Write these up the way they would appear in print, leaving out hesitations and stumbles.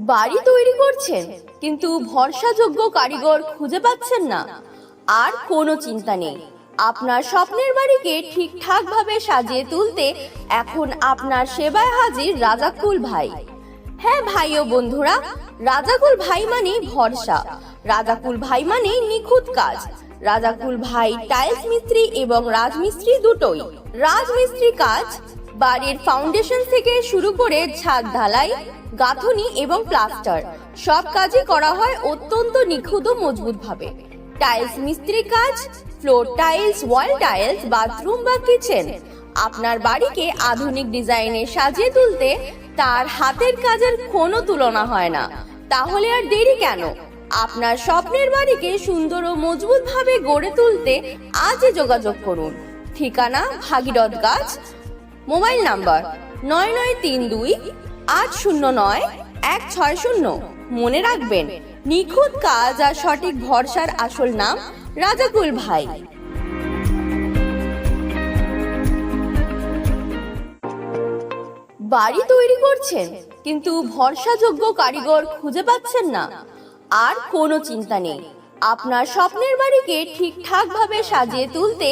বাড়ি তৈরি করছেন কিন্তু ভরসাযোগ্য কারিগর খুঁজে পাচ্ছেন না? আর কোনো চিন্তা নেই, আপনার স্বপ্নের বাড়িকে ঠিকঠাক ভাবে সাজিয়ে তুলতে এখন আপনার সেবায় হাজির রাজাকুল ভাই। হ্যাঁ ভাই ও বন্ধুরা, রাজাকুল ভাই মানে ভরসা, রাজাকুল ভাই মানে নিখুঁত কাজ। রাজাকুল ভাই টাইলস মিস্ত্রি এবং রাজমিস্ত্রি দুটোই। রাজমিস্ত্রি কাজ বাড়ির ফাউন্ডেশন থেকে শুরু করে ছাদ ঢালাই, গাঁথুনি এবং প্লাস্টার সব কাজই করা হয় অত্যন্ত নিখুঁত ও মজবুত ভাবে। টাইলস মিস্ত্রি কাজ floor tiles, wall tiles, bathroom বা কিচেন আপনার বাড়িকে আধুনিক ডিজাইনে সাজিয়ে তুলতে তার হাতের কাজের কোনো তুলনা হয় না। তাহলে আর দেরি কেন? আপনার স্বপ্নের বাড়িকে সুন্দর ও মজবুত ভাবে গড়ে তুলতে আজই যোগাযোগ করুন। ঠিকানা ভাগীরথ গাছ, মোবাইল নাম্বার 9932809160। মনে রাখবেন, নিখুঁত কাজ আর সঠিক ভরসার আসল নাম রাজাকুল ভাই। বাড়ি তৈরি করছেন কিন্তু ভরসাযোগ্য কারিগর খুঁজে পাচ্ছেন না? আর কোনো চিন্তা নেই, আপনার স্বপ্নের বাড়িকে ঠিকঠাক ভাবে সাজিয়ে তুলতে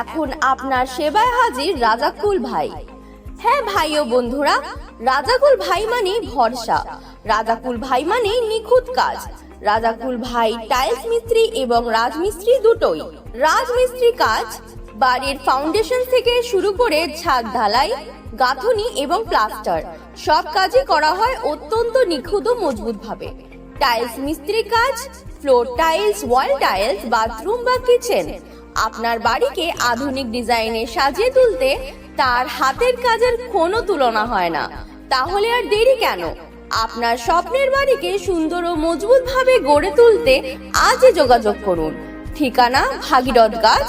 এখন আপনার সেবায় হাজির রাজাকুল ভাই। হ্যাঁ ভাই ও বন্ধুরা, রাজাকুল ভাই মানে ভরসা, রাজাকুল ভাই মানে নিখুঁত কাজ। রাজাকুল ভাই টাইলস মিস্ত্রি এবং রাজমিস্ত্রি দুটোই। রাজমিস্ত্রি কাজ বাড়ির ফাউন্ডেশন থেকে শুরু করে ছাদ ঢালাই, গাঁথুনি এবং প্লাস্টার সব কাজই করা হয় অত্যন্ত নিখুঁত ও মজবুত ভাবে। টাইলস মিস্ত্রি কাজ floor tiles, wall tiles, bathroom বা কিচেন আপনার বাড়িকে আধুনিক ডিজাইনে সাজিয়ে তুলতে তার হাতের কাজের কোনো তুলনা হয় না। তাহলে আর দেরি কেন? আপনার স্বপ্নের বাড়িকে সুন্দর ও মজবুত ভাবে গড়ে তুলতে আজই যোগাযোগ করুন। ঠিকানা ভাগীরথ গাছ,